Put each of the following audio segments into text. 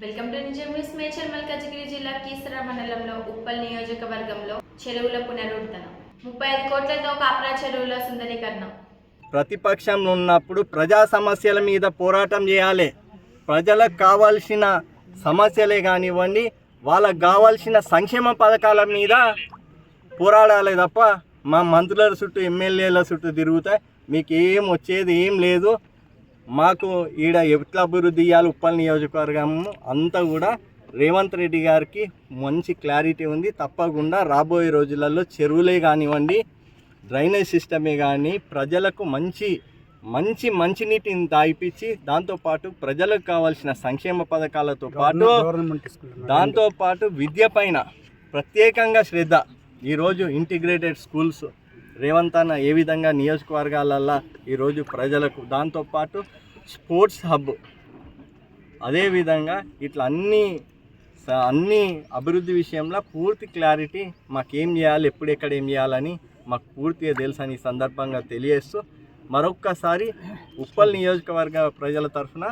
Welcome to నిజం news. Medchal Malkajgiri జిల్లా కీసర మండలంలో ఉప్పల్ నియోజకవర్గంలో చెరువుల పునరుద్ధరణ 35 కోట్లతో కాప్రా చెరువుల సుందరీకరణ. ప్రతిపక్షంలో ఉన్నప్పుడు ప్రజా సమస్యల మీద పోరాటం చేయాలి. ప్రజలకు కావాల్సిన సమస్యలే కానివ్వండి, వాళ్ళకు కావాల్సిన సంక్షేమ పథకాల మీద పోరాడాలి తప్ప మా మంత్రుల చుట్టూ ఎమ్మెల్యేల చుట్టూ తిరుగుతా మీకు ఏం వచ్చేది ఏం లేదు. మాకు ఈడ ఎట్లా అభివృద్ధి చేయాలి ఉప్పల్ నియోజకవర్గం అంతా కూడా రేవంత్ రెడ్డి గారికి మంచి క్లారిటీ ఉంది. తప్పకుండా రాబోయే రోజులలో చెరువులే కానివ్వండి, డ్రైనేజ్ సిస్టమే కానీ ప్రజలకు మంచినీటిని తాగిపించి దాంతోపాటు ప్రజలకు కావాల్సిన సంక్షేమ పథకాలతో పాటు దాంతోపాటు విద్య పైన ప్రత్యేకంగా శ్రద్ధ. ఈరోజు ఇంటిగ్రేటెడ్ స్కూల్స్ రేవంత్ అన్న ఏ విధంగా నియోజకవర్గాలల్లో ఈరోజు ప్రజలకు, దాంతోపాటు స్పోర్ట్స్ హబ్, అదేవిధంగా ఇట్లా అన్ని అభివృద్ధి విషయంలో పూర్తి క్లారిటీ మాకేం చేయాలి, ఎప్పుడెక్కడ ఏం చేయాలని మాకు పూర్తిగా తెలుసని ఈ సందర్భంగా తెలియజేస్తూ మరొక్కసారి ఉప్పల్ నియోజకవర్గ ప్రజల తరఫున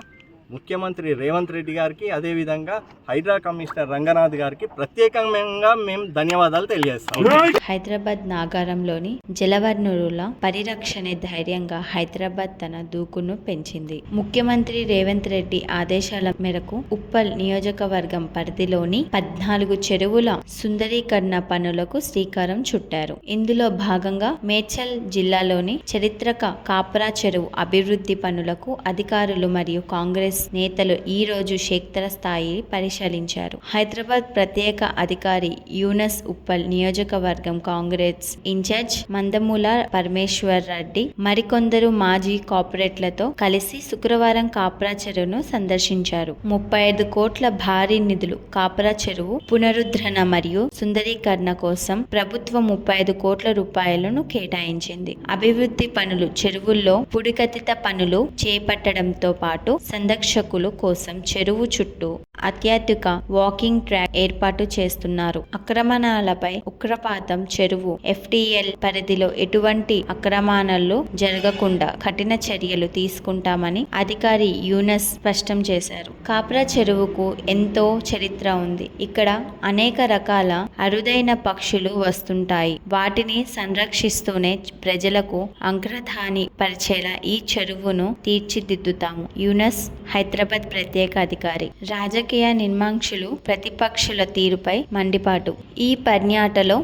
ముఖ్యమంత్రి రేవంత్ రెడ్డి గారికి, అదేవిధంగా హైడ్రా కమిషనర్ రంగనాథ్ గారికి ప్రత్యేకంగా మేము ధన్యవాదాలు తెలియజేస్తాం. హైదరాబాద్ నాగారంలోని జలవనరుల పరిరక్షణే ధైర్యంగా హైదరాబాద్ తన దూకును పెంచింది. ముఖ్యమంత్రి రేవంత్ రెడ్డి ఆదేశాల మేరకు ఉప్పల్ నియోజకవర్గం పరిధిలోని 14 చెరువుల సుందరీకరణ పనులకు శ్రీకారం చుట్టారు. ఇందులో భాగంగా మేడ్చల్ జిల్లాలోని చారిత్రక కాప్రా చెరువు అభివృద్ధి పనులకు అధికారులు మరియు కాంగ్రెస్ నేతలు ఈ రోజు క్షేత్రస్థాయి పరిశీలించారు. హైదరాబాద్ ప్రత్యేక అధికారి యూనస్, ఉప్పల్ నియోజకవర్గం కాంగ్రెస్ ఇన్ఛార్జ్ మందమూల పరమేశ్వర్ రెడ్డి మరికొందరు మాజీ కార్పొరేట్లతో కలిసి శుక్రవారం కాప్రా చెరువును సందర్శించారు. 35 కోట్ల భారీ నిధులు కాప్రా చెరువు పునరుద్ధరణ మరియు సుందరీకరణ కోసం ప్రభుత్వం 35 కోట్ల రూపాయలను కేటాయించింది. అభివృద్ధి పనులు, చెరువుల్లో పుడికతిత పనులు చేపట్టడంతో పాటు సందర్శకుల కోసం చెరువు చుట్టూ అత్యాధునిక వాకింగ్ ట్రాక్ ఏర్పాటు చేస్తున్నారు. ఆక్రమణలపై ఉగ్రపాతం చెరువు FTL పరిధిలో ఎటువంటి ఆక్రమణలు జరగకుండా కఠిన చర్యలు తీసుకుంటామని అధికారి యూనస్ స్పష్టం చేశారు. కాప్రా చెరువుకు ఎంతో చరిత్ర ఉంది. ఇక్కడ అనేక రకాల అరుదైన పక్షులు వస్తుంటాయి. వాటిని సంరక్షిస్తూనే ప్రజలకు అంగ్రధాని పరిచేలా ఈ చెరువును తీర్చిదిద్దుతాము. యూనస్, హైదరాబాద్ ప్రత్యేక అధికారి. రాజకీయ నిర్మాంక్షులు ప్రతిపక్షుల తీరుపై మండిపాటు. ఈ పర్యాటలో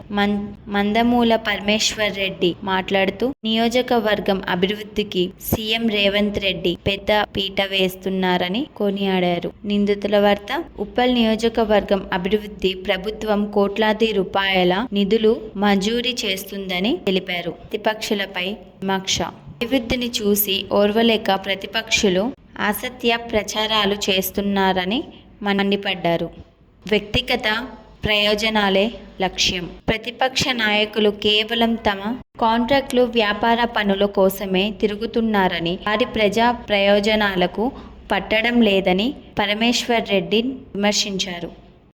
మందమూల పరమేశ్వర్ రెడ్డి మాట్లాడుతూ నియోజకవర్గం అభివృద్ధికి సీఎం రేవంత్ రెడ్డి పెద్ద పీట వేస్తున్నారని కొనియాడారు. నిందితుల వార్త. ఉప్పల్ నియోజకవర్గం అభివృద్ధి ప్రభుత్వం కోట్లాది రూపాయల నిధులు మంజూరీ చేస్తుందని తెలిపారు. ప్రతిపక్షులపై విమర్శ. అభివృద్ధిని చూసి ఓర్వలేక ప్రతిపక్షులు అసత్య ప్రచారాలు చేస్తున్నారని మండిపడ్డారు. వ్యక్తిగత ప్రయోజనాలే లక్ష్యం. ప్రతిపక్ష నాయకులు కేవలం తమ కాంట్రాక్టులు, వ్యాపార పనుల కోసమే తిరుగుతున్నారని, వారి ప్రజా ప్రయోజనాలకు పట్టడం లేదని పరమేశ్వర్ రెడ్డి విమర్శించారు.